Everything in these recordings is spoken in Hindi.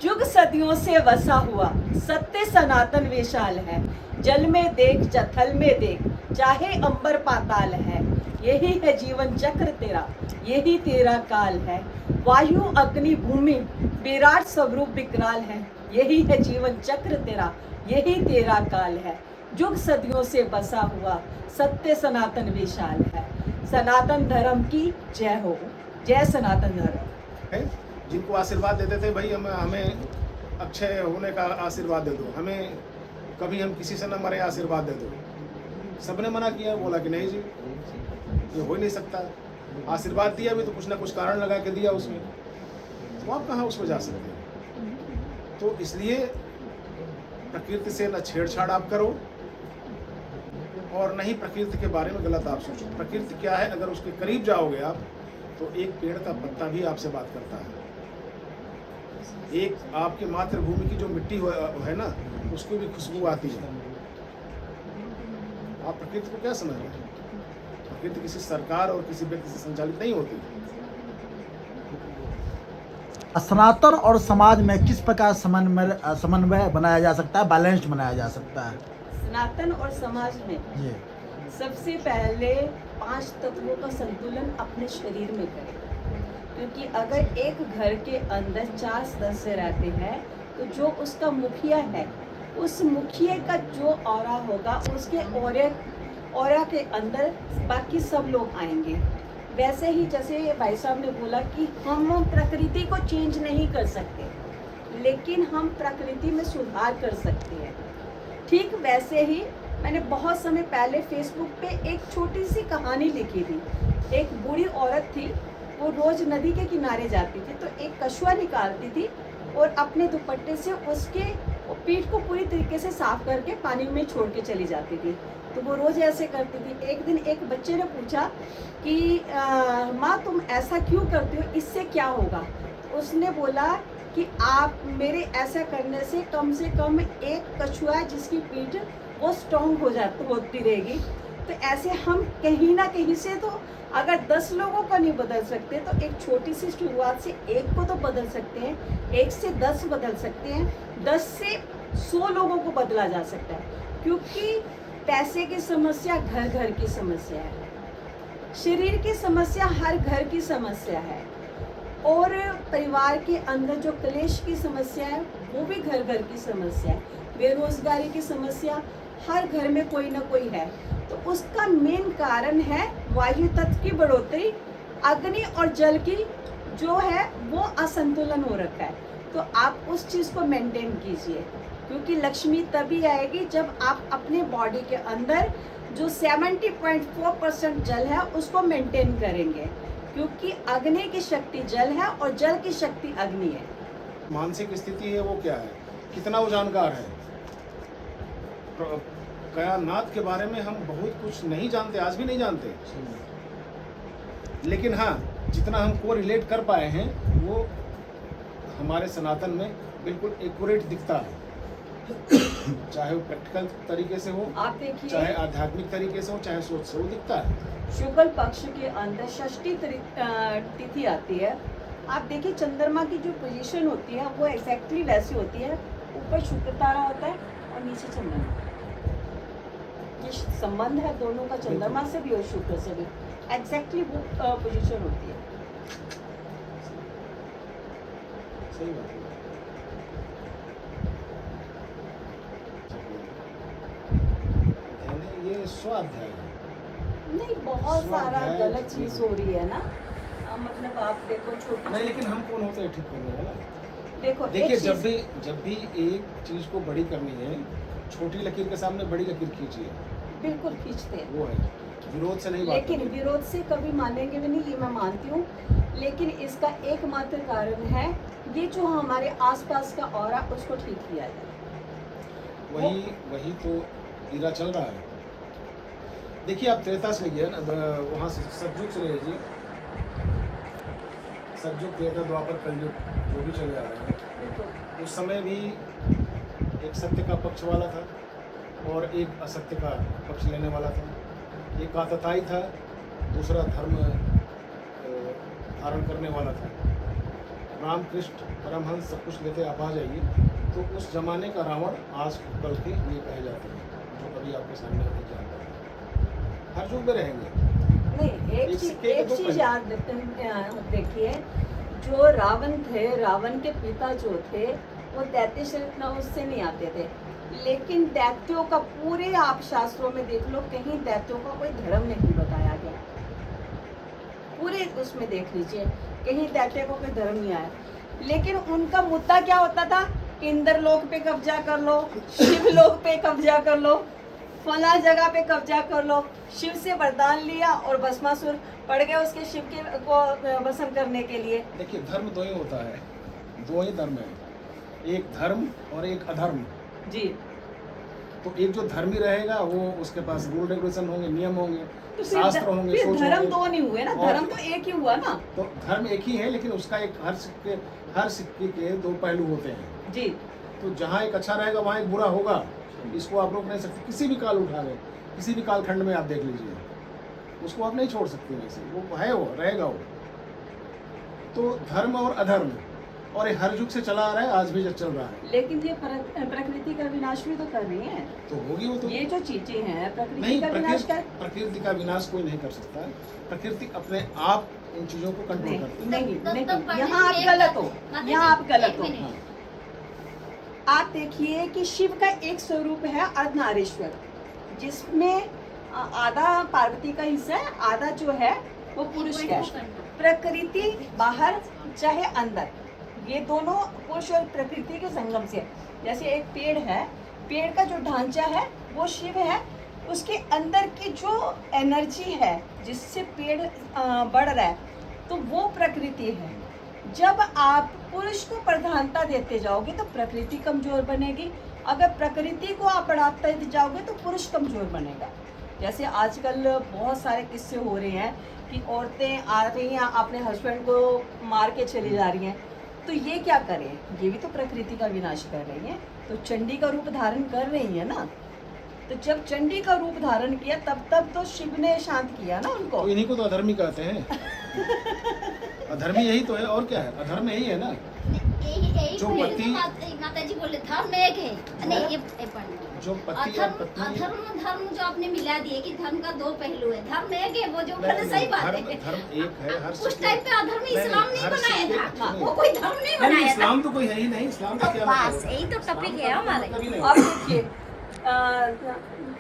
जुग सदियों से बसा हुआ सत्य सनातन विशाल है। जल में देख थल में देख, चाहे अंबर पाताल है। यही है जीवन चक्र तेरा, यही तेरा काल है। वायु अग्नि भूमि विराट स्वरूप विकराल है। यही है जीवन चक्र तेरा, यही तेरा काल है। जुग सदियों से बसा हुआ सत्य सनातन विशाल है। सनातन धर्म की जय हो। जय सनातन धर्म। है जिनको आशीर्वाद देते थे, भाई हमें अक्षय होने का आशीर्वाद दे दो, हमें कभी हम किसी से न मरे आशीर्वाद दे दो। सबने मना किया, बोला कि नहीं जी ये हो ही नहीं सकता। आशीर्वाद दिया भी तो कुछ ना कुछ कारण लगा के दिया उसमें, तो आप कहाँ उसमें जा सकते हैं। तो इसलिए प्रकृति से न छेड़छाड़ आप करो और न ही प्रकृति के बारे में गलत आप सोचो। प्रकृति क्या है, अगर उसके करीब जाओगे आप तो एक पेड़ का पत्ता भी आपसे बात करता है। एक आपके मातृभूमि की जो मिट्टी है ना, उसकी भी खुशबू आती है। आप प्रकृति को क्या समझ रहे हैं? प्रकृति किसी सरकार और किसी व्यक्ति से संचालित नहीं होती। सनातन और समाज में किस प्रकार समन्वय बनाया जा सकता है, बैलेंस्ड बनाया जा सकता है? सनातन और समाज में जी सबसे पहले 5 तत्वों का संतुलन अपने शरीर में करें। क्योंकि अगर एक घर के अंदर 4 सदस्य रहते हैं तो जो उसका मुखिया है, उस मुखिया का जो ऑरा होगा, उसके ऑरा के अंदर बाकी सब लोग आएंगे। वैसे ही जैसे भाई साहब ने बोला कि हम प्रकृति को चेंज नहीं कर सकते, लेकिन हम प्रकृति में सुधार कर सकते हैं। ठीक वैसे ही मैंने बहुत समय पहले फेसबुक पे एक छोटी सी कहानी लिखी थी। एक बूढ़ी औरत थी, वो रोज नदी के किनारे जाती थी, तो एक कछुआ निकालती थी और अपने दुपट्टे से उसके पीठ को पूरी तरीके से साफ करके पानी में छोड़ के चली जाती थी। तो वो रोज ऐसे करती थी। एक दिन एक बच्चे ने पूछा कि माँ तुम ऐसा क्यों करती हो, इससे क्या होगा? तो उसने बोला कि आप मेरे ऐसा करने से कम एक कछुआ जिसकी पीठ वो स्ट्रॉन्ग होती रहेगी। तो ऐसे हम कहीं ना कहीं से तो अगर 10 लोगों को नहीं बदल सकते तो एक छोटी सी शुरुआत से एक को तो बदल सकते हैं, 1 से 10 बदल सकते हैं, 10 से 100 लोगों को बदला जा सकता है। क्योंकि पैसे की समस्या घर घर की समस्या है, शरीर की समस्या हर घर की समस्या है, और परिवार के अंदर जो क्लेश की समस्या है वो भी घर घर की समस्या है। बेरोजगारी की समस्या हर घर में कोई ना कोई है। तो उसका मेन कारण है वायु तत्व की बढ़ोतरी, अग्नि और जल की जो है वो असंतुलन हो रखा है। तो आप उस चीज़ को मेंटेन कीजिए, क्योंकि लक्ष्मी तभी आएगी जब आप अपने बॉडी के अंदर जो 70.4% जल है उसको मेंटेन करेंगे। क्योंकि अग्नि की शक्ति जल है और जल की शक्ति अग्नि है। मानसिक स्थिति है वो क्या है, कितना वो जानकार है। कायनात के बारे में हम बहुत कुछ नहीं जानते, आज भी नहीं जानते, लेकिन हाँ जितना हमको रिलेट कर पाए हैं वो हमारे सनातन में बिल्कुल एक्यूरेट दिखता है। चाहे वो प्रैक्टिकल तरीके से हो, आप देखिए, चाहे आध्यात्मिक तरीके से हो, चाहे सोच से, वो दिखता है। शुक्ल पक्ष के अंदर षष्ठी तिथि आती है। आप देखिए चंद्रमा की जो पोजीशन होती है वो एग्जैक्टली वैसी होती है। ऊपर शुक्र तारा होता है और नीचे चंद्रमा। ये संबंध है दोनों का, चंद्रमा से भी और शुक्र से भी, एग्जैक्टली वो पोजीशन होती है। सही बात है। ये स्वाध्याय है। नहीं, बहुत सारा स्वाध्याय गलत चीज हो रही है ना। मतलब आप देखो छोटी नहीं, लेकिन हम कौन होते हैं ठीक करने वाला? देखो देखिए, एक जब भी एक चीज को बड़ी करनी है, छोटी लकीर के सामने बड़ी लकीर खींचिए, बिल्कुल खींचते हैं, वो है विरोध से नहीं बात लेकिन करनी। विरोध से कभी मानेंगे भी नहीं, ये मैं मानती हूँ। लेकिन इसका एकमात्र कारण है ये जो हमारे आसपास का ऑरा उसको ठीक किया जाए। वही तो हीरा चल रहा है। देखिए आप त्रेता से गए ना, वहाँ से सतयुग से लीजिए, सतयुग त्रेता द्वापर कलयुग जो भी चले आ रहे हैं, उस समय भी एक सत्य का पक्ष वाला था और एक असत्य का पक्ष लेने वाला था। एक आतताई था, दूसरा धर्म धारण करने वाला था। रामकृष्ण परमहंस सब कुछ लेते आप आ जाइए, तो उस जमाने का रावण आज कल के ये कहे जाते हैं, जो कभी आपके सामने आते जानते हैं, हर युग में रहेंगे। नहीं, एक सिक्के के एक दो चीज पहलू। याद देखिए, जो रावण थे, रावण के पिता जो थे, वो दैत्य शरीर न उससे नहीं आते थे, लेकिन दैत्यों का पूरे आप शास्त्रों में देख लो, कहीं दैत्यों का कोई धर्म नहीं बताया गया। पूरे उसमें देख लीजिए, कहीं दैत्य को कोई धर्म नहीं आया, लेकिन उनका मुद्दा क्या होता था? इंद्र लोक पे कब्जा कर लो, शिव लोक पे कब्जा कर लो, फला जगह पे कब्जा कर लो। शिव से वरदान लिया और भस्मासुर पड़ गए उसके शिव के को भस्म करने के लिए। देखिए, धर्म दो ही होता है, दो ही धर्म है, एक धर्म और एक अधर्म। जी, तो एक जो धर्मी रहेगा वो उसके पास रूल रेगुलेशन होंगे, नियम होंगे, तो शास्त्र होंगे, फिर सोच धर्म होंगे। दो नहीं हुए ना, और- धर्म तो एक ही हुआ ना। तो धर्म एक ही है, लेकिन उसका एक हर सिक्के के दो पहलू होते हैं। जी, तो जहाँ एक अच्छा रहेगा वहाँ एक बुरा होगा, इसको आप रोक नहीं सकते। किसी भी काल उठा लें, किसी भी कालखंड में आप देख लीजिए, उसको आप नहीं छोड़ सकते वैसे, वो है, वो रहेगा वो। तो धर्म और अधर्म, और ये हर युग से चला आ रहा है, आज भी चल रहा है। लेकिन ये प्रकृति का विनाश भी तो कर रही है। तो होगी वो तो। ये जो चीजें हैं प्रकृति नहीं, का विनाश कर प्रकृति का विनाश कोई नहीं कर सकता। प्रकृति अपने आप इन चीजों को कंट्रोल नहीं, करती है। नहीं, यहाँ आप गलत हो, यहाँ आप गलत हो। हाँ। आप देखिए कि शिव का एक स्वरूप है अर्धनारीश्वर, जिसमें आधा पार्वती का हिस्सा है, आधा जो है वो पुरुष का है। प्रकृति बाहर चाहे अंदर, ये दोनों पुरुष और प्रकृति के संगम से। जैसे एक पेड़ है, पेड़ का जो ढांचा है वो शिव है, उसके अंदर की जो एनर्जी है जिससे पेड़ बढ़ रहा है, तो वो प्रकृति है। जब आप पुरुष को प्रधानता देते जाओगे तो प्रकृति कमजोर बनेगी, अगर प्रकृति को आप बढ़ाते जाओगे तो पुरुष कमजोर बनेगा। जैसे आजकल बहुत सारे किस्से हो रहे हैं कि औरतें आ रही हैं अपने हस्बैंड को मार के चली जा रही हैं, तो ये क्या करें? ये भी तो प्रकृति का विनाश कर रही हैं, तो चंडी का रूप धारण कर रही है ना। तो जब चंडी का रूप धारण किया तब तो शिव ने शांत किया ना उनको। तो इन्हीं को तो अधर्मी कहते हैं। अधर्मी यही तो है, और क्या है? अधर्म यही है ना। जो पति- माता जी बोले धर्म एक है, नहीं ये पढ़ना। जो पति और अधर्म पत्नी, अधर्म धर्म जो आपने मिला दिए कि धर्म का दो पहलू है, धर्म एक है, वो जो नहीं, बोले सही बात धर्म है। धर्म एक है। हर उस सिक्के- टाइम पे अधर्म नहीं, इस्लाम नहीं हर बनाया सिक्के- था, नहीं। वो कोई धर्म नहीं नहीं, बनाया था। इस्लाम तो कोई है ही नहीं। इस्लाम का क्या बस मतलब? यही तो टॉपिक है इस्लाम का हमारे। मतलब ही नहीं अब होता। देखिए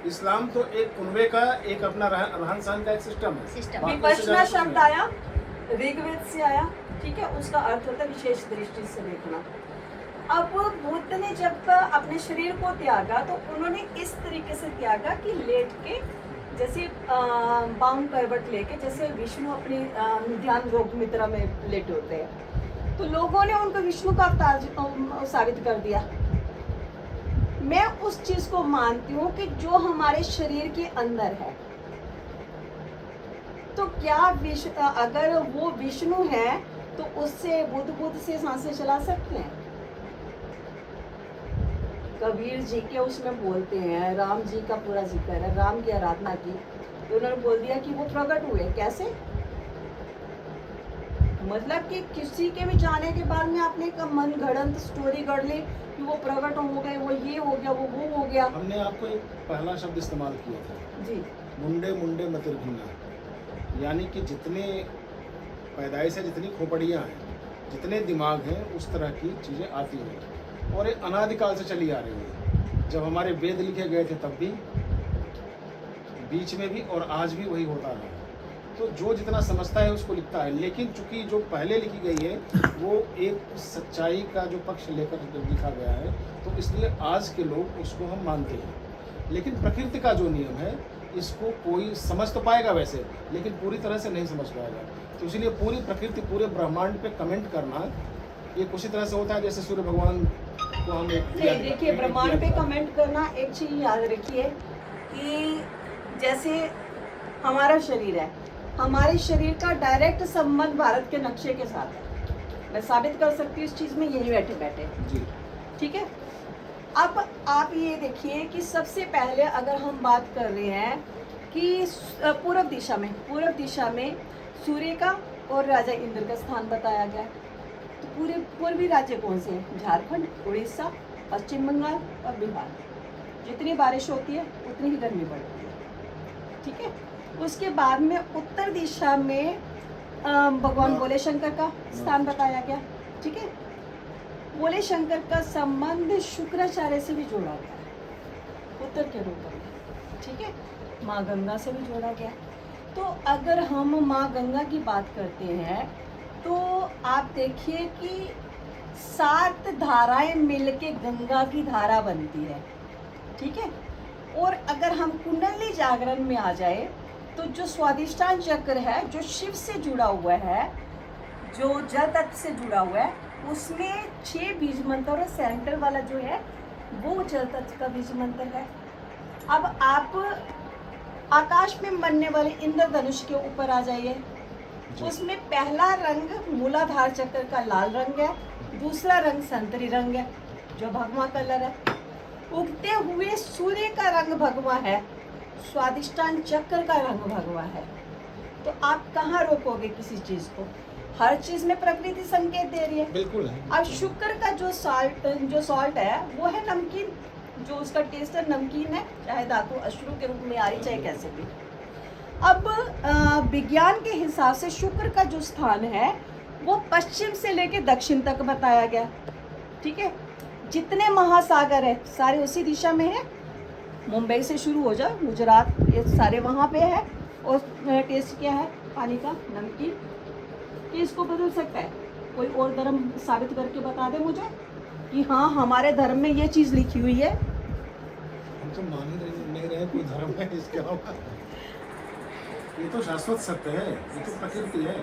इस्लाम तो एक कुनबे का, एक अपना रहन सहन का एक सिस्टम है। सिस्टम। बाकी विपश्यना उससे ज्यादा शब्द कुछ नहीं। आया, ऋग्वेद से आया, ठीक है, उसका अर्थ होता है विशेष दृष्टि से देखना। अब बुद्ध ने जब अपने शरीर को त्यागा तो उन्होंने इस तरीके से त्यागा कि लेट के, जैसे बाम करवट लेके, जैसे विष्णु अपनी ध्यान योग मुद्रा में लेटे होते हैं, तो लोगों ने उनको विष्णु का अवतार साबित कर दिया। मैं उस चीज को मानती हूँ कि जो हमारे शरीर के अंदर है, तो क्या अगर वो विष्णु है तो उससे बुद्ध से सांसें चला सकते हैं? कबीर जी के उसमें बोलते हैं, राम जी का पूरा जिक्र है, राम की आराधना की, तो उन्होंने बोल दिया कि वो प्रकट हुए। कैसे? मतलब कि किसी के भी जाने के बाद में आपने एक मन गढ़ंत स्टोरी गढ़ ली कि वो प्रकट हो गए, वो ये हो गया, वो हो गया। हमने आपको एक पहला शब्द इस्तेमाल किया था, जी, मुंडे मुंडे मतिर्घुना, यानी कि जितने पैदाइश है, जितनी खोपड़ियाँ हैं, जितने दिमाग हैं, उस तरह की चीज़ें आती हैं, और ये अनादिकाल से चली आ रही है। जब हमारे वेद लिखे गए थे तब भी, बीच में भी, और आज भी वही होता है। तो जो जितना समझता है उसको लिखता है, लेकिन चूंकि जो पहले लिखी गई है वो एक सच्चाई का जो पक्ष लेकर लिखा गया है, तो इसलिए आज के लोग उसको हम मानते हैं। लेकिन प्रकृति का जो नियम है, इसको कोई समझ तो पाएगा वैसे, लेकिन पूरी तरह से नहीं समझ पाएगा। तो इसलिए पूरी प्रकृति, पूरे ब्रह्मांड पे कमेंट करना ये उसी तरह से होता है जैसे सूर्य भगवान को हम नहीं, देखिए, ब्रह्मांड पे कमेंट करना, एक चीज याद रखिए कि जैसे हमारा शरीर है, हमारे शरीर का डायरेक्ट संबंध भारत के नक्शे के साथ है। मैं साबित कर सकती हूँ इस चीज में यही बैठे बैठे, जी। ठीक है। अब आप ये देखिए कि सबसे पहले अगर हम बात कर रहे हैं कि पूर्व दिशा में सूर्य का और राजा इंद्र का स्थान बताया गया है, तो पूरे पूर्वी राज्य कौन से हैं? झारखंड, उड़ीसा, पश्चिम बंगाल और बिहार। जितनी बारिश होती है उतनी ही गर्मी बढ़ती है, ठीक है। उसके बाद में उत्तर दिशा में भगवान भोले शंकर का स्थान बताया गया, ठीक है। भोले शंकर का संबंध शुक्राचार्य से भी जोड़ा गया है, उत्तर के रूप में, ठीक है। माँ गंगा से भी जोड़ा गया। तो अगर हम माँ गंगा की बात करते हैं तो आप देखिए कि 7 धाराएं मिलके गंगा की धारा बनती है, ठीक है। और अगर हम कुंडली जागरण में आ जाए तो जो स्वादिष्टान चक्र है, जो शिव से जुड़ा हुआ है, जो जल तत्व से जुड़ा हुआ है, उसमें 6 बीज मंत्र और सेंटर वाला जो है वो जल तत्व का बीज मंत्र है। अब आप आकाश में बनने वाले इंद्रधनुष के ऊपर आ जाइए। उसमें पहला रंग मूलाधार चक्र का लाल रंग है, दूसरा रंग संतरी रंग है जो भगवा कलर है। उगते हुए सूर्य का रंग भगवा है, स्वादिष्टान चक्र का रंग भगवा है। तो आप कहाँ रोकोगे किसी चीज को? हर चीज में प्रकृति संकेत दे रही है। बिल्कुल। अब शुक्र का जो सॉल्ट है वो है नमकीन, जो उसका टेस्ट है नमकीन है, चाहे धातु अश्रु के रूप में आ रही, चाहे कैसे भी। अब विज्ञान के हिसाब से शुक्र का जो स्थान है वो पश्चिम से लेकर दक्षिण तक बताया गया, ठीक है। जितने महासागर है सारे उसी दिशा में है। मुंबई से शुरू हो जाओ, गुजरात, ये सारे वहाँ पे है। और टेस्ट क्या है पानी का? नमकीन। कि इसको बदल सकता है कोई और धर्म साबित करके बता दे मुझे कि हाँ हमारे धर्म में ये चीज़ लिखी हुई है। हम तो मान ही नहीं रहे कोई धर्म है इसके अलावा। ये तो शाश्वत सत्य है, ये तो प्रकृति है।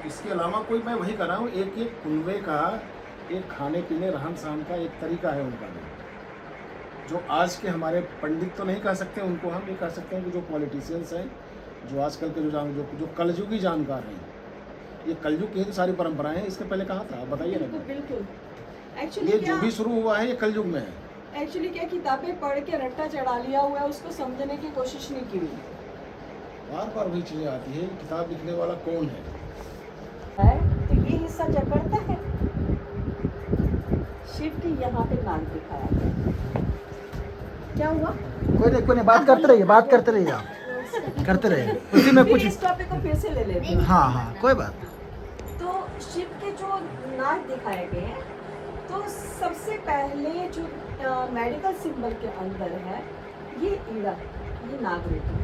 इसके अलावा कोई, मैं वही कर रहा हूँ, एक एक कुनबे का, एक खाने पीने रहन सहन का एक तरीका है उनका भी, जो आज के हमारे पंडित तो नहीं कह सकते, उनको हम ये कह सकते हैं कि जो पॉलिटिशियंस हैं, जो आजकल के जो कलयुगी जानकार हैं, ये कलयुग की ही सारी परंपराएं हैं। इसके पहले कहाँ था आप बताइए ना। बिल्कुल। ये एक्चुअली जो भी शुरू हुआ है ये कलयुग में है। एक्चुअली क्या, किताबें पढ़ के रट्टा चढ़ा लिया हुआ है, उसको समझने की कोशिश नहीं की हुई बार बार वही चीजें आती है। किताब लिखने वाला कौन है? तो ये हिस्सा जकड़ता है। शिव की यहाँ पे नाक दिखाया गया। क्या हुआ? कोई नहीं, बात करते रहिए आप, करते रहिए। उसी में कुछ इस टॉपिक को फिर से ले लेते हैं। हाँ कोई बात। तो शिव के जो नाक दिखाए गए हैं, तो सबसे पहले जो मेडिकल सिंबल के अंदर है ये ईड़ा, ये नागरूपी,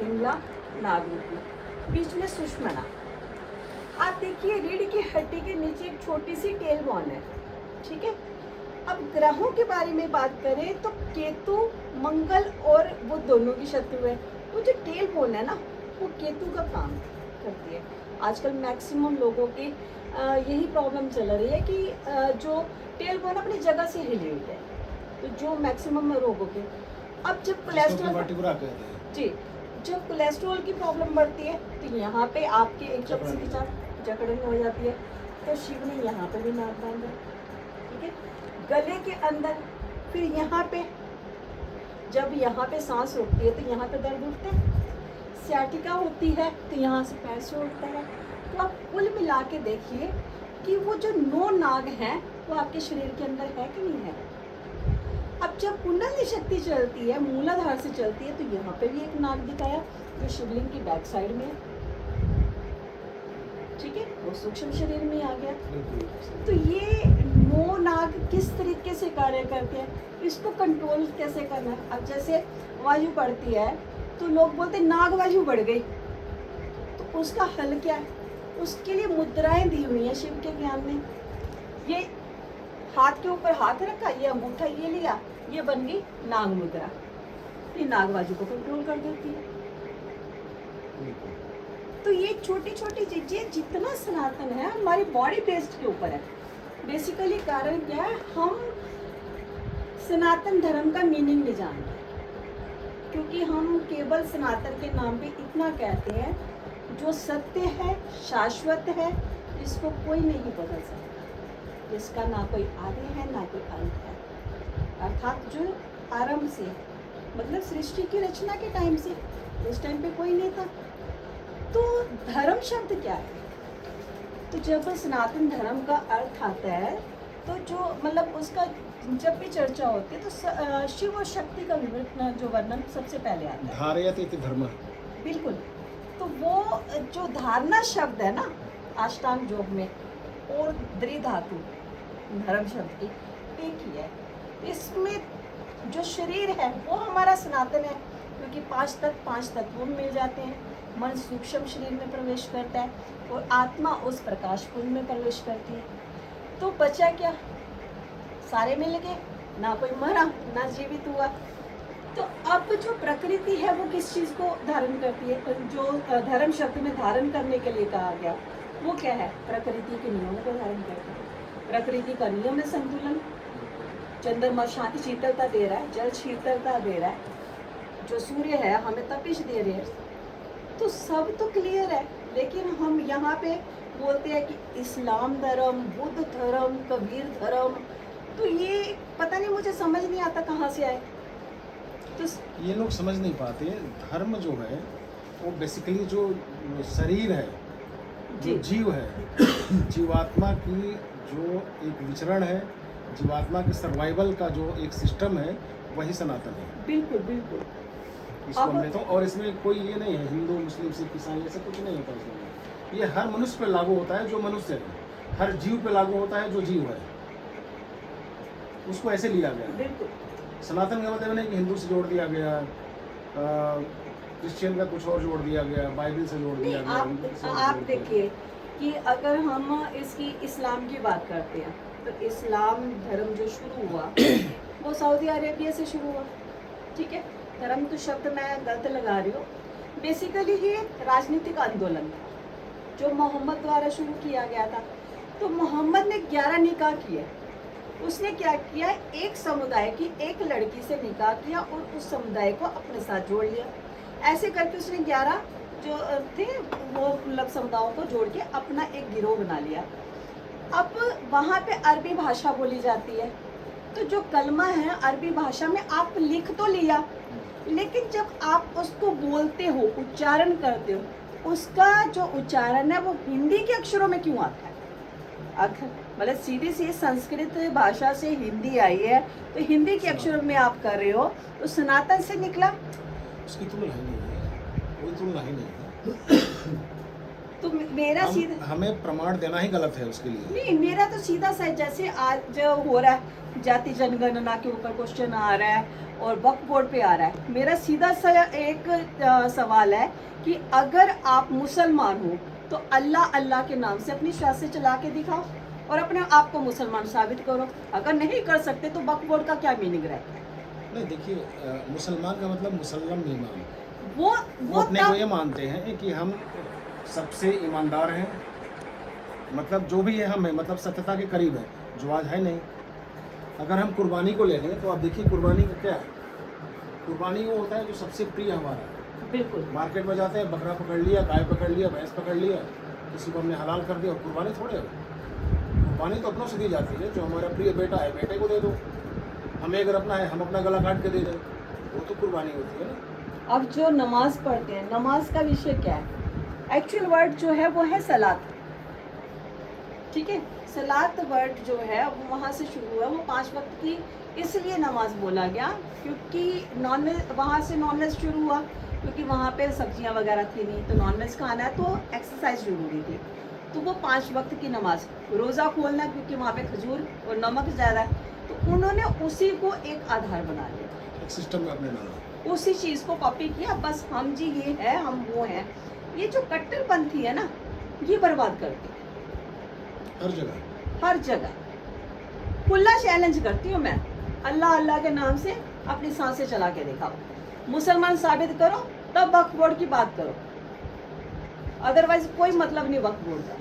इंगला नागरूपी, बीच में सुषमना। आप देखिए रीढ़ की हड्डी के नीचे एक छोटी सी टेल बोन है, ठीक है। अब ग्रहों के बारे में बात करें तो केतु, मंगल और बुध दोनों की शत्रु है। वो जो टेल बोन है ना, वो केतु का काम करती है। आजकल मैक्सिमम लोगों की यही प्रॉब्लम चल रही है कि जो टेल बोन अपनी जगह से हिली हुई है, तो जो मैक्सिमम रोगों के। अब जब कोलेस्ट्रॉल, जी, जब कोलेस्ट्रॉल की प्रॉब्लम बढ़ती है तो यहाँ पे आपके एक से जकड़न हो जाती है। तो शिव ने यहाँ पे भी नाक बांधा, ठीक है। गले के अंदर फिर यहाँ पे, जब यहाँ पे सांस रुकती है तो यहाँ पे दर्द उठता है। सियाटिका होती है तो यहाँ से पैर से उठता है। तो आप कुल मिला के देखिए कि वो जो 9 नाग हैं वो आपके शरीर के अंदर है कि नहीं है। अब जब कुंडली शक्ति चलती है, मूलाधार से चलती है, तो यहाँ पे भी एक नाग दिखाया जो शिवलिंग की बैक साइड में है, ठीक है। वो सूक्ष्म शरीर में आ गया। तो ये 9 नाग किस तरीके से कार्य करते हैं, इसको कंट्रोल कैसे करना है। अब जैसे वायु बढ़ती है तो लोग बोलते हैं नाग वायु बढ़ गई, तो उसका हल क्या है? उसके लिए मुद्राएं दी हुई हैं शिव के ज्ञान में। ये हाथ के ऊपर हाथ रखा, ये अंगूठा ये लिया, ये बन गई नाग मुद्रा। ये नाग बाजू को कंट्रोल कर देती है। तो ये छोटी छोटी चीजें जितना सनातन है हमारी बॉडी बेस्ड के ऊपर है। बेसिकली कारण क्या है, हम सनातन धर्म का मीनिंग नहीं जानते, क्योंकि हम केवल सनातन के नाम पे इतना कहते हैं, जो सत्य है, शाश्वत है, इसको कोई नहीं बदल सकता, इसका ना कोई आदि है ना कोई अंत है। अर्थात जो आरंभ से, मतलब सृष्टि की रचना के टाइम से, उस टाइम पे कोई नहीं था। तो धर्म शब्द क्या है? तो जब सनातन धर्म का अर्थ आता है तो जो मतलब उसका जब भी चर्चा होती है तो शिव और शक्ति का विवरण जो वर्णन सबसे पहले आता है। धारयते इति धर्म। बिल्कुल। तो वो जो धारणा शब्द है ना अष्टांग योग में और द्रि धातु धर्म शब्द की एक ही है। इसमें जो शरीर है वो हमारा सनातन है क्योंकि पांच तत्वों में मिल जाते हैं। मन सूक्ष्म शरीर में प्रवेश करता है और आत्मा उस प्रकाश पुंज में प्रवेश करती है। तो बचा क्या, सारे मिल गए, ना कोई मरा ना जीवित हुआ। तो अब जो प्रकृति है वो किस चीज़ को धारण करती है, तो जो धर्म शब्द में धारण करने के लिए कहा गया वो क्या है, प्रकृति के नियमों को धारण करती है। प्रकृति का नियम है संतुलन। चंद्रमा शांति शीतलता दे रहा है, जल शीतलता दे रहा है, जो सूर्य है हमें तपिश दे रहे हैं। तो सब तो क्लियर है, लेकिन हम यहाँ पे बोलते हैं कि इस्लाम धर्म, बुद्ध धर्म, कबीर धर्म, तो ये पता नहीं, मुझे समझ नहीं आता कहाँ से आए। तो ये लोग समझ नहीं पाते धर्म जो है वो बेसिकली जो शरीर है, जो जीव है, जीवात्मा की जो एक विचरण है, जीवात्मा के सर्वाइवल का जो एक सिस्टम है वही सनातन है। बिल्कुल बिल्कुल। इसको हम लेते हैं और इसमें कोई ये नहीं है हिंदू मुस्लिम सिख ईसाई ऐसा कुछ नहीं होता इसमें। ये हर मनुष्य पे लागू होता है जो मनुष्य है, हर जीव पे लागू होता है जो जीव है, उसको ऐसे लिया गया। बिल्कुल। सनातन का मतलब नहीं कि हिंदू से जोड़ दिया गया, क्रिश्चियन का कुछ और जोड़ दिया गया, बाइबल से जोड़ दिया गया। आप देखिए कि अगर हम इसकी इस्लाम की बात करते हैं तो इस्लाम धर्म जो शुरू हुआ वो सऊदी अरेबिया से शुरू हुआ। ठीक है, धर्म तो शब्द मैं गलत लगा रही हूँ। बेसिकली ये राजनीतिक आंदोलन था जो मोहम्मद द्वारा शुरू किया गया था। तो मोहम्मद ने 11 निकाह किए। उसने क्या किया, एक समुदाय की एक लड़की से निकाह किया और उस समुदाय को अपने साथ जोड़ लिया। ऐसे करके उसने 11 जो थे वो मतलब समुदायों को जोड़ के अपना एक गिरोह बना लिया। अब वहाँ पे अरबी भाषा बोली जाती है, तो जो कलमा है अरबी भाषा में आप लिख तो लिया, लेकिन जब आप उसको बोलते हो, उच्चारण करते हो, उसका जो उच्चारण है वो हिंदी के अक्षरों में क्यों आता है? मतलब सीधी सी संस्कृत भाषा से हिंदी आई है, तो हिंदी के अक्षरों में आप कर रहे हो, तो सनातन से निकला। उसकी तुलना ही नहीं है, कोई तुलना ही नहीं है। तो मेरा सीधा हमें प्रमाण देना ही गलत है उसके लिए। नहीं, मेरा तो सीधा सा जैसे आज जो हो रहा है जाति जनगणना के ऊपर क्वेश्चन आ रहा है और वक्फ बोर्ड पे आ रहा है, मेरा सीधा सा एक सवाल है कि अगर आप मुसलमान हो तो अल्लाह अल्लाह के नाम से अपनी श्वासें चला के दिखाओ और अपने आप को मुसलमान साबित करो। अगर नहीं कर सकते तो वक्फ बोर्ड का क्या मीनिंग रहता है? नहीं देखिए, मुसलमान का मतलब मुसल्लम ईमान, वो अपने को ये मानते हैं कि हम सबसे ईमानदार हैं, मतलब जो भी है हम है, मतलब सत्यता के करीब है, जो आज है नहीं। अगर हम कुर्बानी को ले लें तो आप देखिए कुर्बानी का क्या है, कुर्बानी वो होता है जो सबसे प्रिय हमारा। बिल्कुल। मार्केट में जाते हैं, बकरा पकड़ लिया, गाय पकड़ लिया, भैंस पकड़ लिया, किसी को हमने हलाल कर दिया, और कुर्बानी थोड़े हो। कुर्बानी तो अपनों से दी जाती है, जो हमारा प्रिय बेटा है बेटे को दे दो, हमें अगर अपना है हम अपना गला काट के दे दें, वो तो कुर्बानी होती है ना। अब जो नमाज पढ़ते हैं, नमाज का विषय क्या है? एक्चुअल वर्ड जो है वो है सलात। ठीक है, सलात वर्ड जो है वो वहाँ से शुरू हुआ। वो 5 वक्त की इसलिए नमाज बोला गया क्योंकि नॉनवेज, वहाँ से नॉनवेज शुरू हुआ, क्योंकि वहाँ पे सब्जियाँ वगैरह थी नहीं, तो नॉनवेज खाना है तो एक्सरसाइज जरूरी थी। तो वो 5 वक्त की नमाज, रोज़ा खोलना क्योंकि वहाँ पे खजूर और नमक ज़्यादा है, तो उन्होंने उसी को एक आधार बना लिया, एक सिस्टम में अपने डाला, उसी चीज़ को कॉपी किया। बस हम जी ये है, हम वो हैं। ये जो कट्टरपंथी है ना, ये बर्बाद करती है हर जगह, हर जगह। खुला चैलेंज करती हूँ मैं, अल्लाह अल्लाह के नाम से अपनी सांसें चला के दिखाओ, मुसलमान साबित करो, तब वक्फ बोर्ड की बात करो, अदरवाइज कोई मतलब नहीं वक्फ बोर्ड का।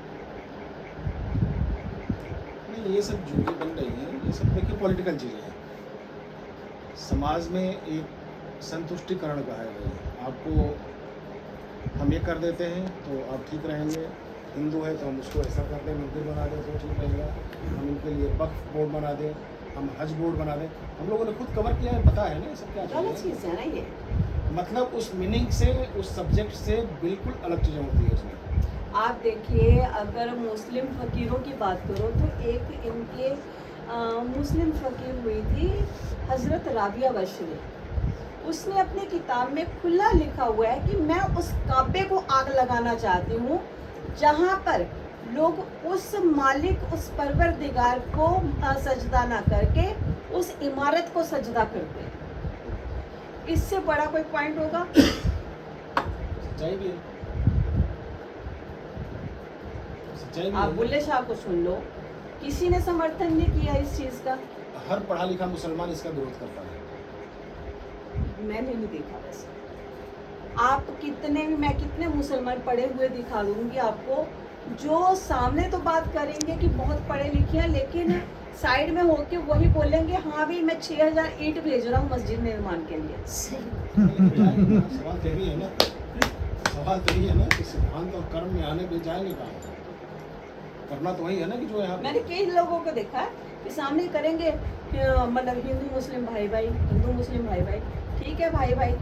नहीं ये सब जो बन रही है ये सब देखिए पॉलिटिकल चीज़ें हैं। समाज में एक संतुष्टिकरण का है भाई, आपको हम ये कर देते हैं तो आप ठीक रहेंगे, हिंदू है तो हम उसको ऐसा कर दें, मंदिर बना दें तो ठीक रहेगा, हम इनके लिए वक्फ बोर्ड बना दें, हम हज बोर्ड बना दें। हम लोगों ने खुद कवर किया है, पता है ना ये सब क्या गलत चीज़ है ना ये। मतलब उस मीनिंग से, उस सब्जेक्ट से बिल्कुल अलग चीज़ें होती है उसमें। आप देखिए, अगर मुस्लिम फ़कीरों की बात करो तो एक इनके मुस्लिम फ़कीर हुई थी हज़रत राबिया बशरी। उसने अपनी किताब में खुला लिखा हुआ है कि मैं उस काबे को आग लगाना चाहती हूँ जहाँ पर लोग उस मालिक, उस परवरदिगार को सजदा ना करके उस इमारत को सजदा करते हैं। इससे बड़ा कोई पॉइंट होगा? सच्चाई भी है, सच्चाई भी आप है। बुल्ले शाह को सुन लो, किसी ने समर्थन नहीं किया इस चीज़ का। हर पढ़ा लिखा मुसलमान इसका विरोध करता है। मैंने नहीं देखा वैसे। आप कितने भी, मैं कितने मुसलमान पढ़े हुए दिखा दूंगी आपको, जो सामने तो बात करेंगे कि बहुत पढ़े लिखे हैं, लेकिन साइड में होके वही बोलेंगे हाँ भी मैं 6000 ईंट भेज रहा हूँ मस्जिद निर्माण के लिए। सवाल तो यही है ना, सवाल तो यही है ना कि सिद्धांत और कर्म में आने पे जाएंगे कहाँ? करना तो वही है ना कि जो यहाँ मैंने कई लोगों को देखा है कि सामने करेंगे मतलब हिंदू मुस्लिम भाई भाई, हिंदू मुस्लिम भाई भाई। ठीक है भाई भाई,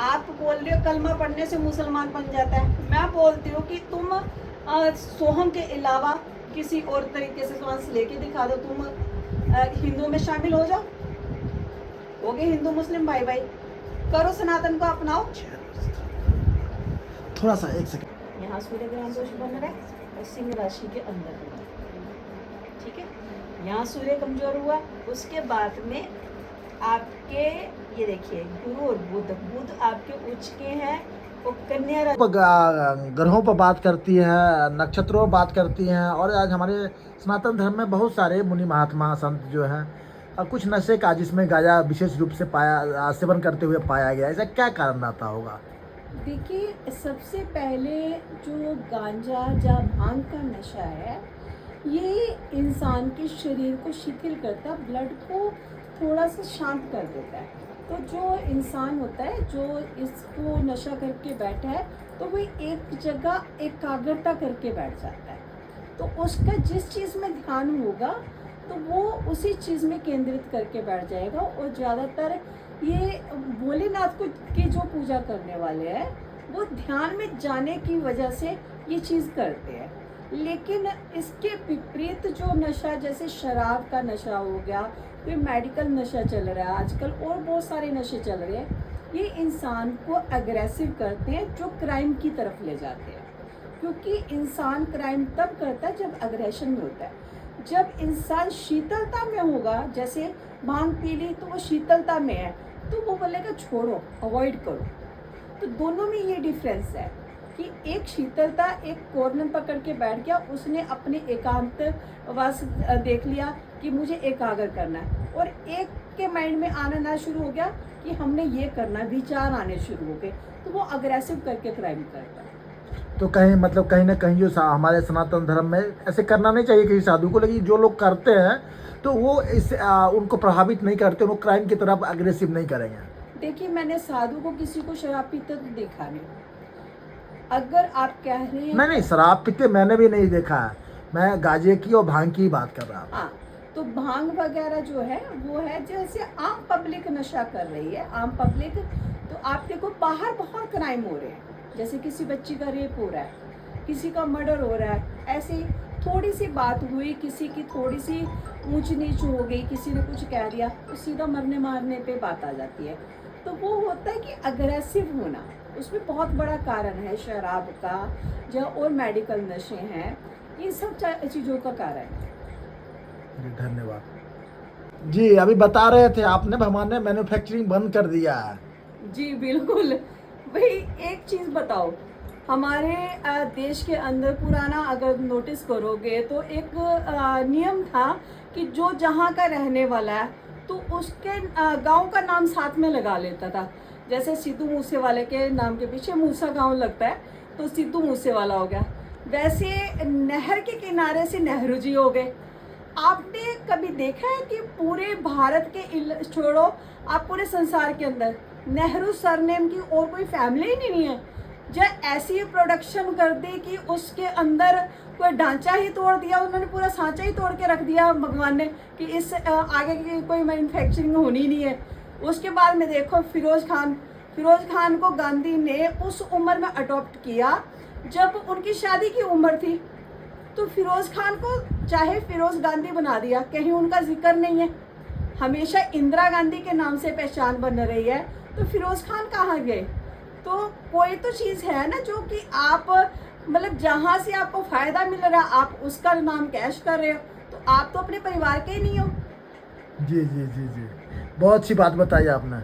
आप बोल रहे हो कलमा पढ़ने से मुसलमान बन जाता है, मैं बोलती हूँ कि तुम सोहम के अलावा किसी और तरीके से सांस लेके दिखा दो, तुम हिंदू में शामिल हो जाओ, हो गए हिंदू मुस्लिम भाई भाई। करो, सनातन को अपनाओ। थोड़ा सा एक सेकंड। यहाँ सूर्य ग्रहण दोष बन रहा है और सिंह राशि के अंदर बन रहा है। ठीक है, यहाँ सूर्य कमजोर हुआ, उसके बाद में आपके ये देखिए गुरु और बुध, बुध आपके उच्च के हैं, वो कन्या राशि। ग्रहों पर बात करती है, नक्षत्रों पर बात करती हैं, और आज हमारे सनातन धर्म में बहुत सारे मुनि महात्मा संत जो हैं कुछ नशे का जिसमें गांजा विशेष रूप से पाया सेवन करते हुए पाया गया। ऐसा क्या कारण रहता होगा? देखिए, सबसे पहले जो गांजा या भांग का नशा है, ये इंसान के शरीर को शिथिल करता, ब्लड को थोड़ा सा शांत कर देता है। तो जो इंसान होता है जो इसको नशा करके बैठा है, तो वो एक जगह एकाग्रता करके बैठ जाता है। तो उसका जिस चीज़ में ध्यान होगा तो वो उसी चीज़ में केंद्रित करके बैठ जाएगा। और ज़्यादातर ये भोलेनाथ को की जो पूजा करने वाले हैं वो ध्यान में जाने की वजह से ये चीज़ करते हैं। लेकिन इसके विपरीत जो नशा, जैसे शराब का नशा हो गया, फिर मेडिकल नशा चल रहा है आजकल, और बहुत सारे नशे चल रहे हैं, ये इंसान को अग्रेसिव करते हैं, जो क्राइम की तरफ ले जाते हैं। क्योंकि इंसान क्राइम तब करता है जब अग्रेशन में होता है। जब इंसान शीतलता में होगा, जैसे भांग पी ली तो वो शीतलता में है, तो वो बोलेगा छोड़ो, अवॉइड करो। तो दोनों में ये डिफरेंस है कि एक शीतलता, एक कॉर्नर पकड़ के बैठ गया, उसने अपने एकांतवास देख लिया कि मुझे एकाग्र करना है, और एक के माइंड में आना ना शुरू हो गया कि हमने ये करना, विचार आने शुरू हो गए, तो वो अग्रेसिव करके क्राइम करता है। तो कहीं मतलब कहीं ना कहीं जो हमारे सनातन धर्म में ऐसे करना नहीं चाहिए किसी साधु को, लेकिन जो लोग करते हैं तो वो इस उनको प्रभावित नहीं करते, वो क्राइम की तरफ अग्रेसिव नहीं करेंगे। देखिए, मैंने साधु को किसी को शराब पीते तो देखा नहीं। अगर आप कह रहे हैं नहीं, शराब पीते मैंने भी नहीं देखा है, मैं गांजे की और भांग की बात कर रहा हूँ। हाँ, तो भांग वगैरह जो है वो है जैसे आम पब्लिक नशा कर रही है, आम पब्लिक। तो आप देखो बाहर बहुत क्राइम हो रहे हैं, जैसे किसी बच्ची का रेप हो रहा है, किसी का मर्डर हो रहा है, ऐसे थोड़ी सी बात हुई, किसी की थोड़ी सी ऊंच नीच हो गई, किसी ने कुछ कह दिया, तो सीधा मरने मारने पे बात आ जाती है। तो वो होता है कि अग्रेसिव होना, उसमें बहुत बड़ा कारण है शराब का, जो और मेडिकल नशे हैं, इन सब चीज़ों का कारण है। जी धन्यवाद। जी अभी बता रहे थे आपने, भगवान ने मैन्युफैक्चरिंग बंद कर दिया है। जी बिल्कुल। भाई एक चीज़ बताओ, हमारे देश के अंदर पुराना अगर नोटिस करोगे तो एक नियम था कि जो जहाँ का रहने वाला है तो उसके गांव का नाम साथ में लगा लेता था। जैसे सिद्धू मूसेवाले के नाम के पीछे मूसा गांव लगता है तो सिद्धू मूसेवाला हो गया। वैसे नहर के किनारे से नेहरू जी हो गए। आपने कभी देखा है कि पूरे भारत के छोड़ो, आप पूरे संसार के अंदर नेहरू सरनेम की और कोई फैमिली ही नहीं है जो ऐसी प्रोडक्शन कर दी कि उसके अंदर कोई ढांचा ही तोड़ दिया, उन्होंने पूरा सांचा ही तोड़ के रख दिया भगवान ने कि इस आगे की कोई मैन्युफैक्चरिंग होनी नहीं है। उसके बाद में देखो फिरोज खान को गांधी ने उस उम्र में अडॉप्ट किया जब उनकी शादी की उम्र थी तो फिरोज खान को चाहे फिरोज गांधी बना दिया, कहीं उनका जिक्र नहीं है। हमेशा इंदिरा गांधी के नाम से पहचान बन रही है, तो फिरोज खान कहाँ गए? तो कोई तो चीज़ है ना जो कि आप मतलब जहाँ से आपको फायदा मिल रहा है आप उसका नाम कैश कर रहे हो, तो आप तो अपने परिवार के ही नहीं हो। जी जी जी जी, बहुत अच्छी बात बताई आपने।